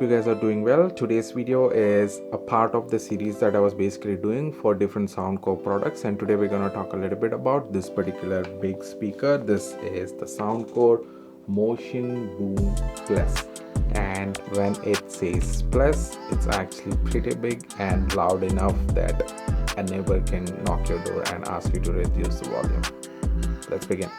You guys are doing well. Today's video is a part of the series that I was basically doing for different Soundcore products, and today we're going to talk a little bit about this particular big speaker. This is the Soundcore Motion Boom Plus, and when it says plus, it's actually pretty big and loud enough that a neighbor can knock your door and ask you to reduce the volume. Let's begin.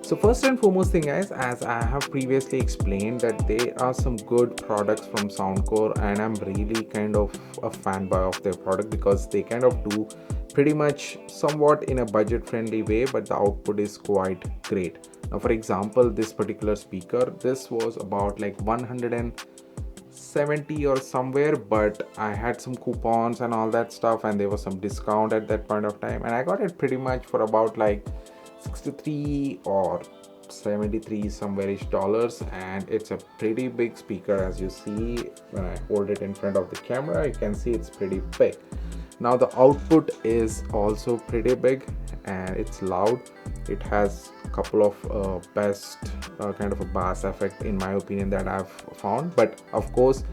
So first and foremost thing, guys, as I have previously explained, that there are some good products from Soundcore, and I'm really kind of a fanboy of their product because they kind of do pretty much somewhat in a budget friendly way, but the output is quite great. Now for example, this particular speaker, this was about like 170 or somewhere, but I had some coupons and all that stuff, and there was some discount at that point of time, and I got it pretty much for about like 63 or 73 somewhere-ish dollars, and it's a pretty big speaker. As you see, when I hold it in front of the camera, you can see it's pretty big. Now the output is also pretty big and it's loud. It has a couple of best kind of a bass effect in my opinion that I've found, but of course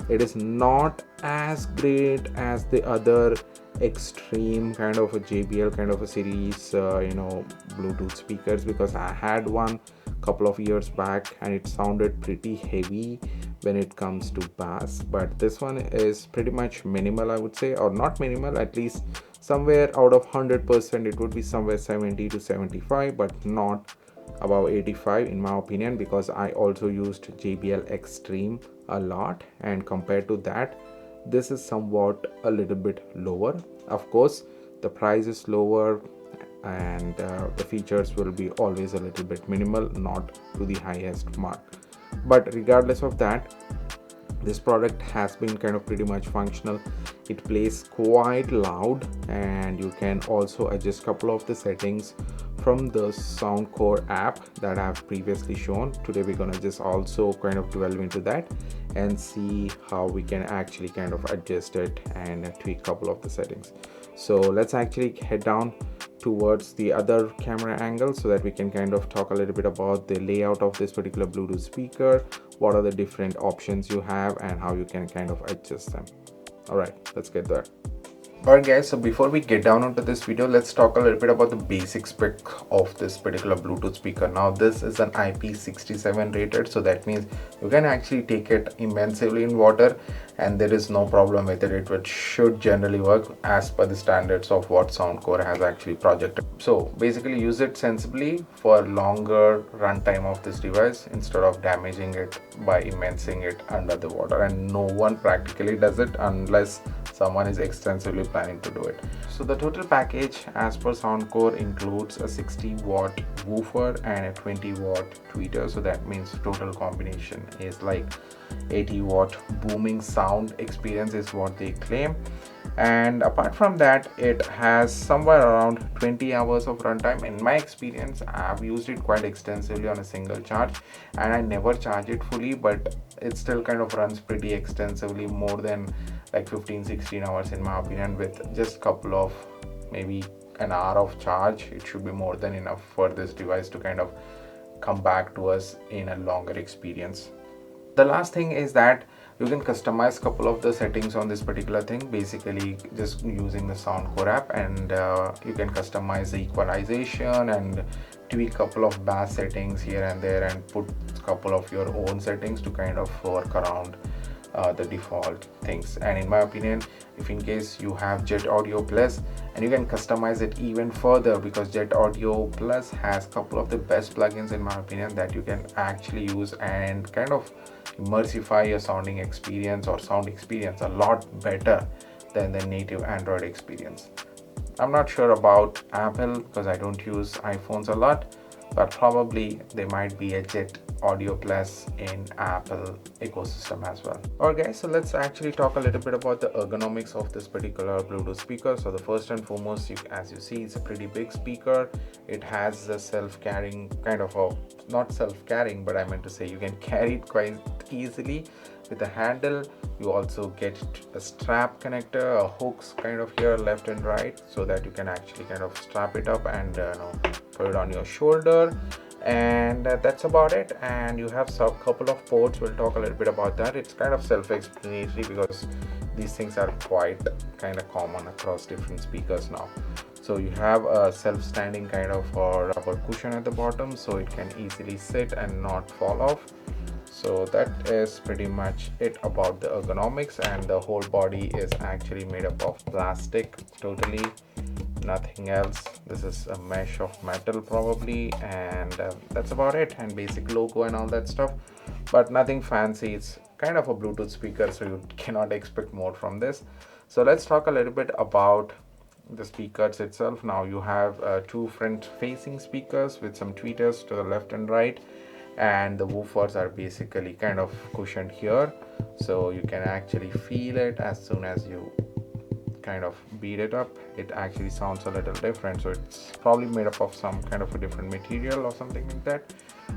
it is not as great as the other extreme kind of a JBL kind of a series Bluetooth speakers, because I had one couple of years back and it sounded pretty heavy when it comes to bass, but this one is pretty much minimal, I would say, or not minimal, at least somewhere out of 100% it would be somewhere 70 to 75, but not above 85 in my opinion, because I also used JBL Extreme a lot, and compared to that, this is somewhat a little bit lower. Of course the price is lower, and the features will be always a little bit minimal, not to the highest mark, but regardless of that, this product has been kind of pretty much functional. It plays quite loud, and you can also adjust a couple of the settings from the Soundcore app that I have previously shown. Today we're gonna just also kind of delve into that and see how we can actually kind of adjust it and tweak a couple of the settings. So let's actually head down towards the other camera angle so that we can kind of talk a little bit about the layout of this particular Bluetooth speaker, what are the different options you have, and how you can kind of adjust them. All right, let's get there. Alright guys, so before we get down into this video, let's talk a little bit about the basic spec of this particular Bluetooth speaker. Now this is an IP67 rated, so that means you can actually take it immensely in water and there is no problem with it. It should generally work as per the standards of what Soundcore has actually projected. So basically use it sensibly for longer runtime of this device instead of damaging it by immersing it under the water, and no one practically does it unless someone is extensively planning to do it. So the total package as per Soundcore includes a 60-watt woofer and a 20-watt tweeter, so that means total combination is like 80-watt booming sound experience is what they claim. And apart from that, it has somewhere around 20 hours of runtime. In my experience, I've used it quite extensively on a single charge, and I never charge it fully, but it still kind of runs pretty extensively, more than like 15-16 hours in my opinion. With just a couple of maybe an hour of charge, it should be more than enough for this device to kind of come back to us in a longer experience. The last thing is that you can customize a couple of the settings on this particular thing, basically just using the Soundcore app, and you can customize the equalization and tweak a couple of bass settings here and there, and put a couple of your own settings to kind of work around the default things. And in my opinion, if in case you have Jet Audio Plus, and you can customize it even further, because Jet Audio Plus has a couple of the best plugins in my opinion that you can actually use and kind of immersify your sounding experience or sound experience a lot better than the native Android experience. I'm not sure about Apple because I don't use iPhones a lot, but probably there might be a Jet Audio Plus in Apple ecosystem as well. Alright guys, so let's actually talk a little bit about the ergonomics of this particular Bluetooth speaker. So the first and foremost, as you see, it's a pretty big speaker. It has a self-carrying kind of a, not self-carrying, but I meant to say you can carry it quite easily with a handle. You also get a strap connector, a hooks kind of here left and right, so that you can actually kind of strap it up and put it on your shoulder. And that's about it. And you have a couple of ports. We'll talk a little bit about that. It's kind of self-explanatory because these things are quite kind of common across different speakers now. So you have a self-standing kind of rubber cushion at the bottom, so it can easily sit and not fall off. So that is pretty much it about the ergonomics, and the whole body is actually made up of plastic, totally nothing else. This is a mesh of metal probably, and that's about it, and basic logo and all that stuff, but nothing fancy. It's kind of a Bluetooth speaker, so you cannot expect more from this. So let's talk a little bit about the speakers itself. Now you have two front facing speakers with some tweeters to the left and right, and the woofers are basically kind of cushioned here, so you can actually feel it as soon as you kind of beat it up. It actually sounds a little different, so it's probably made up of some kind of a different material or something like that.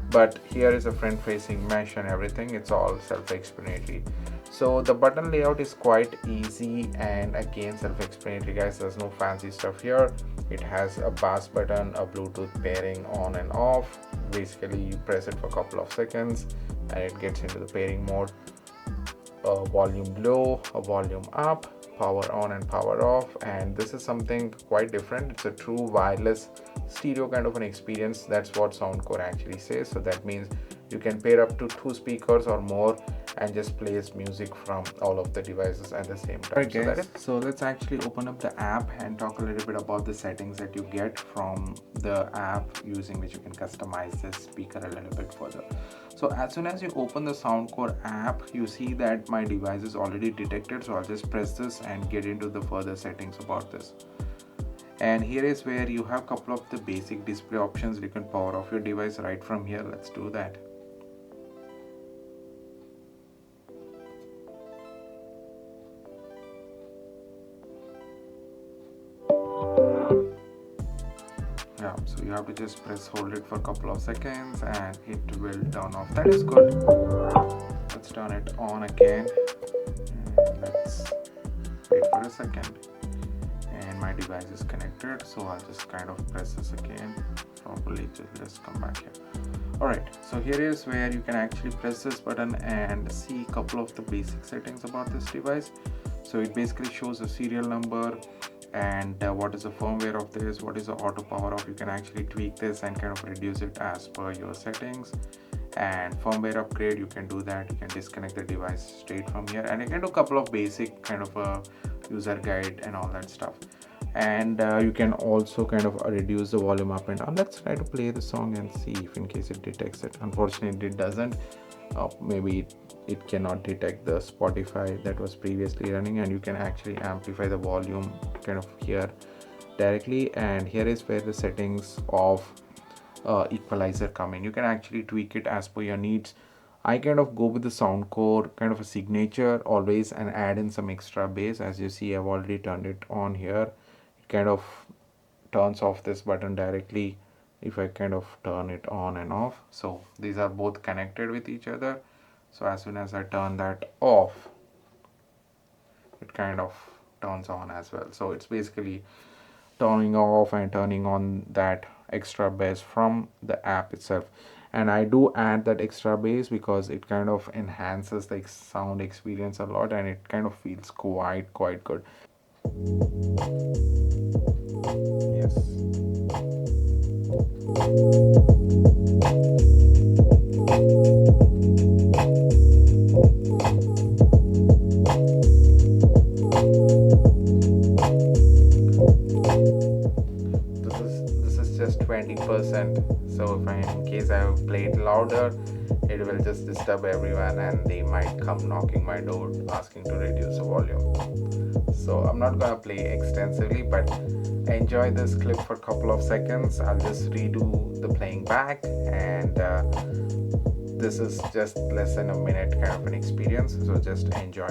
But here is a front facing mesh and everything. It's all self-explanatory. So the button layout is quite easy, and again self-explanatory guys. There's no fancy stuff here. It has a bass button, a Bluetooth pairing on and off. Basically you press it for a couple of seconds and it gets into the pairing mode. A volume low, a volume up, power on and power off. And this is something quite different. It's a true wireless stereo kind of an experience. That's what Soundcore actually says. So that means you can pair up to 2 speakers or more and just plays music from all of the devices at the same time. Okay, so let's actually open up the app and talk a little bit about the settings that you get from the app, using which you can customize this speaker a little bit further. So as soon as you open the Soundcore app, you see that my device is already detected, so I'll just press this and get into the further settings about this. And here is where you have a couple of the basic display options. You can power off your device right from here. Let's do that. Yeah, so you have to just hold it for a couple of seconds and it will turn off. That is good. Let's turn it on again, and let's wait for a second. And my device is connected, so I'll just kind of press this again properly. Just come back here. Alright, so here is where you can actually press this button and see a couple of the basic settings about this device. So it basically shows a serial number and what is the firmware of this, what is the auto power off. You can actually tweak this and kind of reduce it as per your settings. And firmware upgrade, you can do that. You can disconnect the device straight from here, and you can do a couple of basic kind of a user guide and all that stuff. And you can also kind of reduce the volume up and down. Let's try to play the song and see if in case it detects it. Unfortunately it doesn't. Maybe it cannot detect the Spotify that was previously running, and you can actually amplify the volume kind of here directly. And here is where the settings of equalizer come in. You can actually tweak it as per your needs. I kind of go with the Soundcore kind of a signature always and add in some extra bass. As you see, I've already turned it on here. It kind of turns off this button directly if I kind of turn it on and off. So these are both connected with each other. So as soon as I turn that off, it kind of turns on as well. So it's basically turning off and turning on that extra bass from the app itself. And I do add that extra bass because it kind of enhances the sound experience a lot, and it kind of feels quite good. Yes. This is just 20%. So if in case I play it louder, it will just disturb everyone and they might come knocking my door asking to reduce the volume. So I'm not gonna play extensively, but enjoy this clip for a couple of seconds. I'll just redo the playing back, and this is just less than a minute kind of an experience, so just enjoy.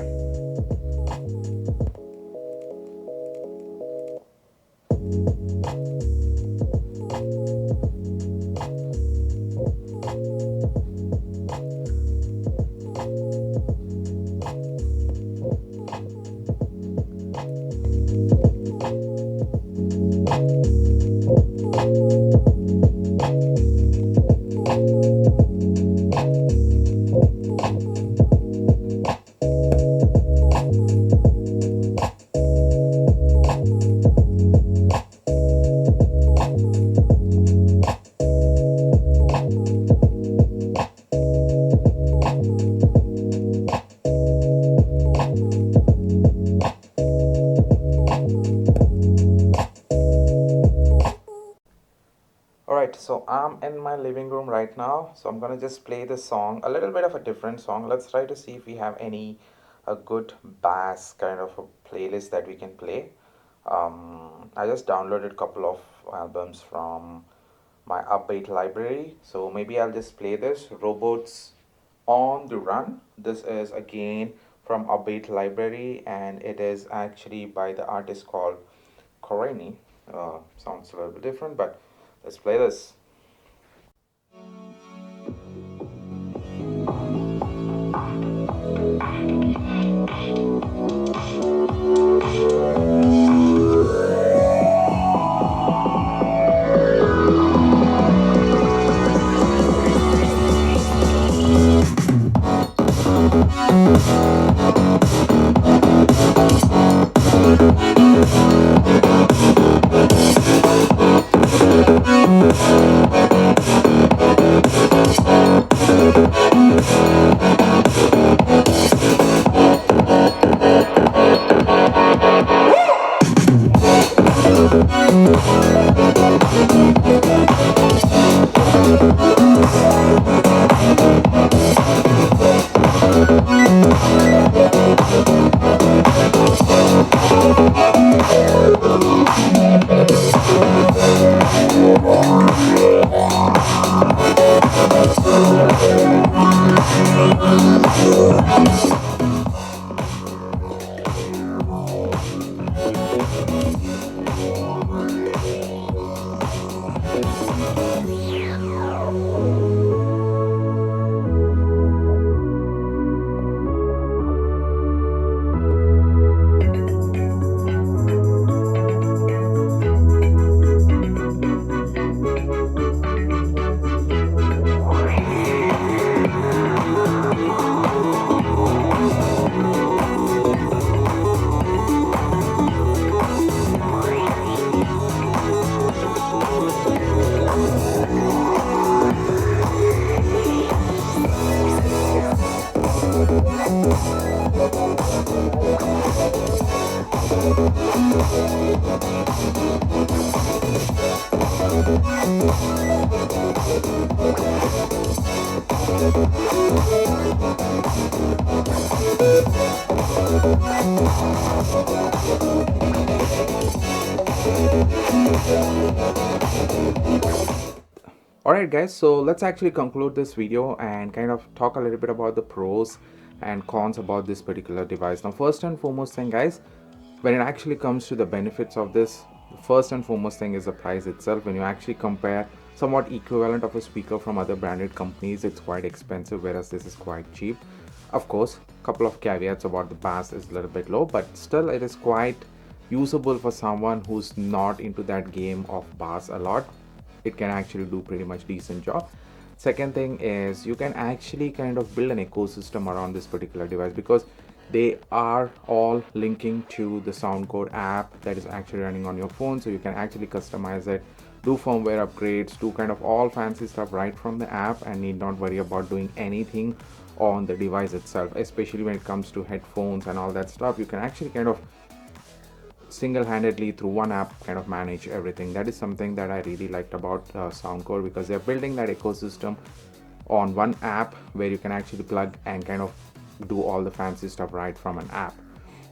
Alright, so I'm in my living room right now, so I'm gonna just play this song, a little bit of a different song. Let's try to see if we have any a good bass kind of a playlist that we can play. I just downloaded a couple of albums from my upbeat library, so maybe I'll just play this Robots on the Run. This is again from upbeat library, and it is actually by the artist called Koreni. Sounds a little bit different, but let's play this. Alright guys, so let's actually conclude this video and kind of talk a little bit about the pros and cons about this particular device. Now first and foremost thing guys, when it actually comes to the benefits of this, first and foremost thing is the price itself. When you actually compare somewhat equivalent of a speaker from other branded companies, it's quite expensive, whereas this is quite cheap. Of course, a couple of caveats about the bass is a little bit low, but still it is quite usable for someone who's not into that game of bass a lot. It can actually do pretty much decent job. Second thing is you can actually kind of build an ecosystem around this particular device, because they are all linking to the Soundcore app that is actually running on your phone, so you can actually customize it, do firmware upgrades, do kind of all fancy stuff right from the app, and need not worry about doing anything on the device itself. Especially when it comes to headphones and all that stuff, you can actually kind of single-handedly through one app kind of manage everything. That is something that I really liked about Soundcore, because they're building that ecosystem on one app where you can actually plug and kind of do all the fancy stuff right from an app.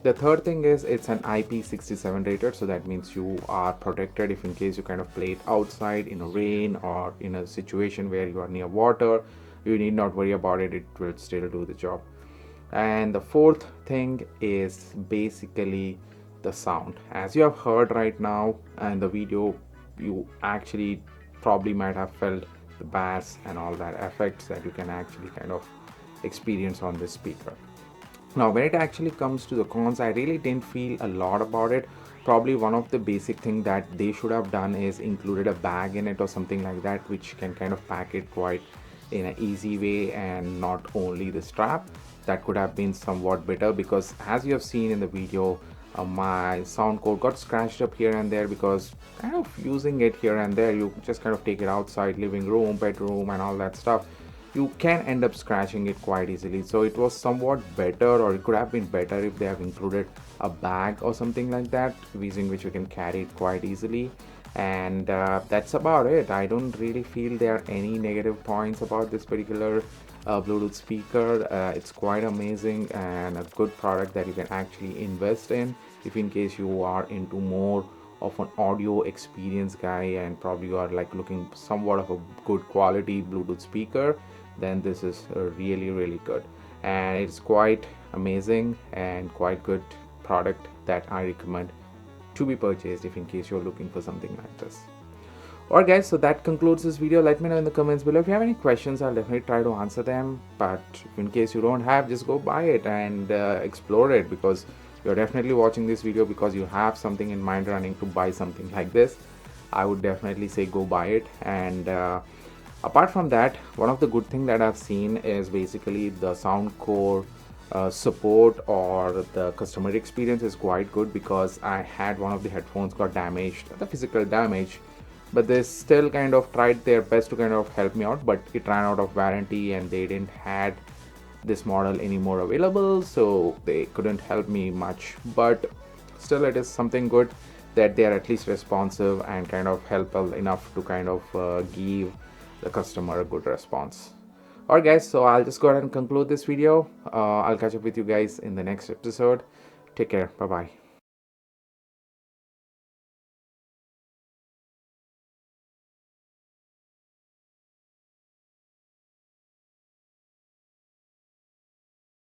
The third thing is it's an IP67 rated, so that means you are protected if in case you kind of play it outside in a rain or in a situation where you are near water. you need not worry about it, it will still do the job. And the fourth thing is basically the sound. As you have heard right now and the video, you actually probably might have felt the bass and all that effects that you can actually kind of experience on this speaker. Now when it actually comes to the cons, I really didn't feel a lot about it. Probably one of the basic thing that they should have done is included a bag in it or something like that, which can kind of pack it quite in an easy way, and not only the strap. That could have been somewhat better, because as you have seen in the video, my sound cord got scratched up here and there, because kind of using it here and there, you just kind of take it outside living room, bedroom and all that stuff, you can end up scratching it quite easily. So it was somewhat better, or it could have been better if they have included a bag or something like that, using which you can carry it quite easily. And that's about it. I don't really feel there are any negative points about this particular Bluetooth speaker. It's quite amazing and a good product that you can actually invest in if in case you are into more of an audio experience guy, and probably you are like looking somewhat of a good quality Bluetooth speaker. Then this is really good, and it's quite amazing and quite good product that I recommend to be purchased if in case you're looking for something like this. Alright guys, so that concludes this video. Let me know in the comments below if you have any questions. I'll definitely try to answer them, but in case you don't have, just go buy it and explore it, because you're definitely watching this video because you have something in mind running to buy something like this. I would definitely say go buy it. And apart from that, one of the good thing that I've seen is basically the Soundcore support, or the customer experience is quite good, because I had one of the headphones got damaged, the physical damage, but they still kind of tried their best to kind of help me out, but it ran out of warranty and they didn't had this model anymore available, so they couldn't help me much. But still, it is something good that they are at least responsive and kind of helpful enough to kind of give the customer a good response. Alright guys, so I'll just go ahead and conclude this video. I'll catch up with you guys in the next episode. Take care. Bye bye.